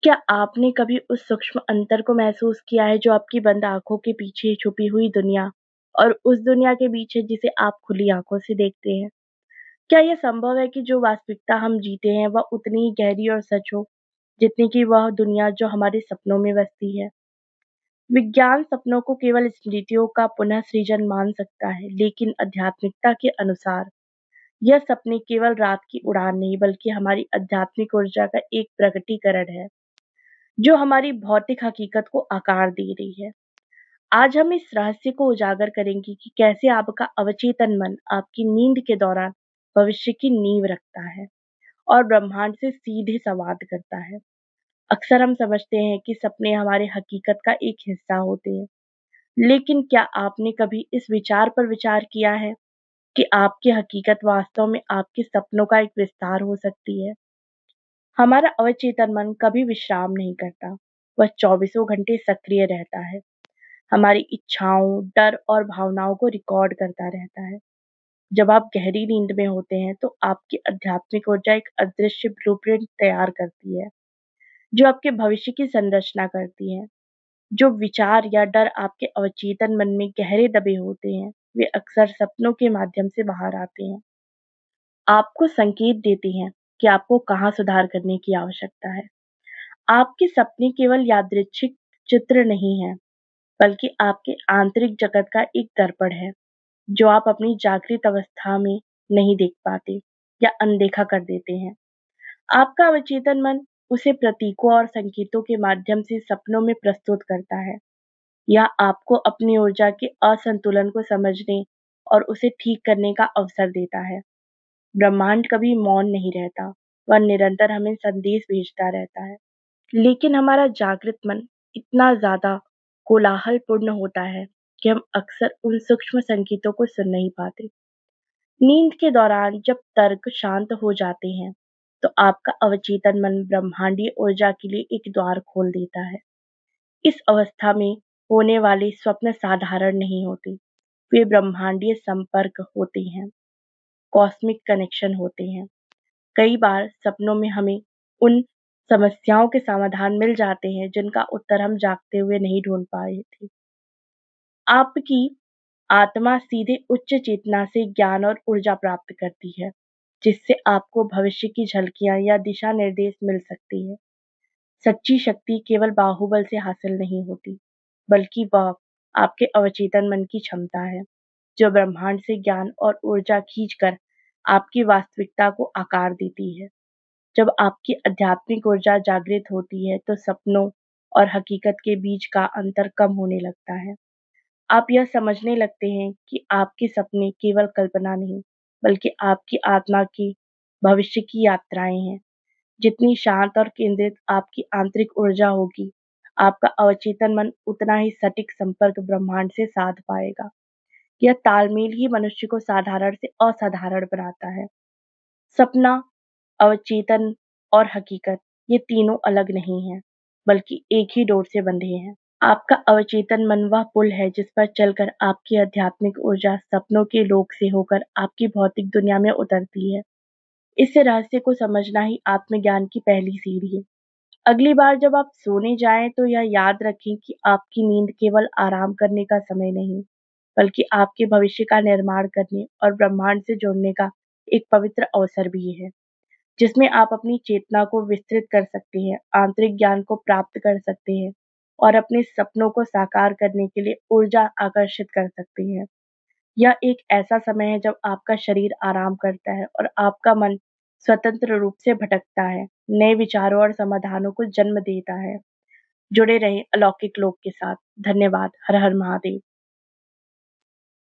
क्या आपने कभी उस सूक्ष्म अंतर को महसूस किया है जो आपकी बंद आँखों के पीछे छुपी हुई दुनिया और उस दुनिया के बीच है जिसे आप खुली आँखों से देखते हैं? क्या यह संभव है कि जो वास्तविकता हम जीते हैं वह उतनी ही गहरी और सच हो, जितनी कि वह दुनिया जो हमारे सपनों में बसती है? विज्ञान सपनों को केवल स्मृतियों का पुनः सृजन मान सकता है, लेकिन आध्यात्मिकता के अनुसार यह सपने केवल रात की उड़ान नहीं बल्कि हमारी आध्यात्मिक ऊर्जा का एक प्रकटीकरण है, जो हमारी भौतिक हकीकत को आकार दे रही है। आज हम इस रहस्य को उजागर करेंगे कि कैसे आपका अवचेतन मन आपकी नींद के दौरान भविष्य की नींव रखता है और ब्रह्मांड से सीधे संवाद करता है। अक्सर हम समझते हैं कि सपने हमारे हकीकत का एक हिस्सा होते हैं, लेकिन क्या आपने कभी इस विचार पर विचार किया है कि आपकी हकीकत वास्तव में आपके सपनों का एक विस्तार हो सकती है? हमारा अवचेतन मन कभी विश्राम नहीं करता, वह चौबीसों घंटे सक्रिय रहता है, हमारी इच्छाओं, डर और भावनाओं को रिकॉर्ड करता रहता है। जब आप गहरी नींद में होते हैं, तो आपकी आध्यात्मिक ऊर्जा एक अदृश्य ब्लूप्रिंट तैयार करती है, जो आपके भविष्य की संरचना करती है। जो विचार या डर आपके अवचेतन मन में गहरे दबे होते हैं, वे अक्सर सपनों के माध्यम से बाहर आते हैं। आपको संकेत देते हैं कि आपको कहाँ सुधार करने की आवश्यकता है। आपके सपने केवल यादृच्छिक चित्र नहीं हैं, बल्कि आपके आंतरिक जगत का एक दर्पण है, जो आप अपनी जागृत अवस्था में नहीं देख पाते या अनदेखा कर देते हैं। आपका अवचेतन मन उसे प्रतीकों और संकेतों के माध्यम से सपनों में प्रस्तुत करता है। यह आपको अपनी ऊर्जा के असंतुलन को समझने और उसे ठीक करने का अवसर देता है। ब्रह्मांड कभी मौन नहीं रहता, वह निरंतर हमें संदेश भेजता रहता है। लेकिन हमारा जागृत मन इतना ज्यादा कोलाहलपूर्ण होता है कि हम अक्सर उन सूक्ष्म संकेतों को सुन नहीं पाते। नींद के दौरान जब तर्क शांत हो जाते हैं, तो आपका अवचेतन मन ब्रह्मांडीय ऊर्जा के लिए एक द्वार खोल देता है। इस अवस्था में होने वाले स्वप्न साधारण नहीं होते, वे ब्रह्मांडीय संपर्क होते हैं, कॉस्मिक कनेक्शन होते हैं। कई बार सपनों में हमें उन समस्याओं के समाधान मिल जाते हैं जिनका उत्तर हम जागते हुए नहीं ढूंढ पाए थे। आपकी आत्मा सीधे उच्च चेतना से ज्ञान और ऊर्जा प्राप्त करती है, जिससे आपको भविष्य की झलकियां या दिशा निर्देश मिल सकती है। सच्ची शक्ति केवल बाहुबल से हासिल नहीं होती, बल्कि वह आपके अवचेतन मन की क्षमता है, जो ब्रह्मांड से ज्ञान और ऊर्जा खींचकर आपकी वास्तविकता को आकार देती है। जब आपकी आध्यात्मिक ऊर्जा जागृत होती है, तो सपनों और हकीकत के बीच का अंतर कम होने लगता है। आप यह समझने लगते हैं कि आपके सपने केवल कल्पना नहीं, बल्कि आपकी आत्मा की भविष्य की यात्राएं हैं। जितनी शांत और केंद्रित आपकी आंतरिक ऊर्जा होगी, आपका अवचेतन मन उतना ही सटीक संपर्क ब्रह्मांड से साध पाएगा। यह तालमेल ही मनुष्य को साधारण से असाधारण बनाता है। सपना, अवचेतन और हकीकत, ये तीनों अलग नहीं हैं, बल्कि एक ही डोर से बंधे हैं। आपका अवचेतन मन वह पुल है जिस पर चलकर आपकी आध्यात्मिक ऊर्जा सपनों के लोक से होकर आपकी भौतिक दुनिया में उतरती है। इस रहस्य को समझना ही आत्मज्ञान की पहली सीढ़ी है। अगली बार जब आप सोने जाएं तो यह याद रखें कि आपकी नींद केवल आराम करने का समय नहीं, बल्कि आपके भविष्य का निर्माण करने और ब्रह्मांड से जुड़ने का एक पवित्र अवसर भी है, जिसमें आप अपनी चेतना को विस्तृत कर सकते हैं, आंतरिक ज्ञान को प्राप्त कर सकते हैं और अपने सपनों को साकार करने के लिए ऊर्जा आकर्षित कर सकते हैं। यह एक ऐसा समय है जब आपका शरीर आराम करता है और आपका मन स्वतंत्र रूप से भटकता है, नए विचारों और समाधानों को जन्म देता है। जुड़े रहें अलौकिक लोक के साथ। धन्यवाद। हर हर महादेव।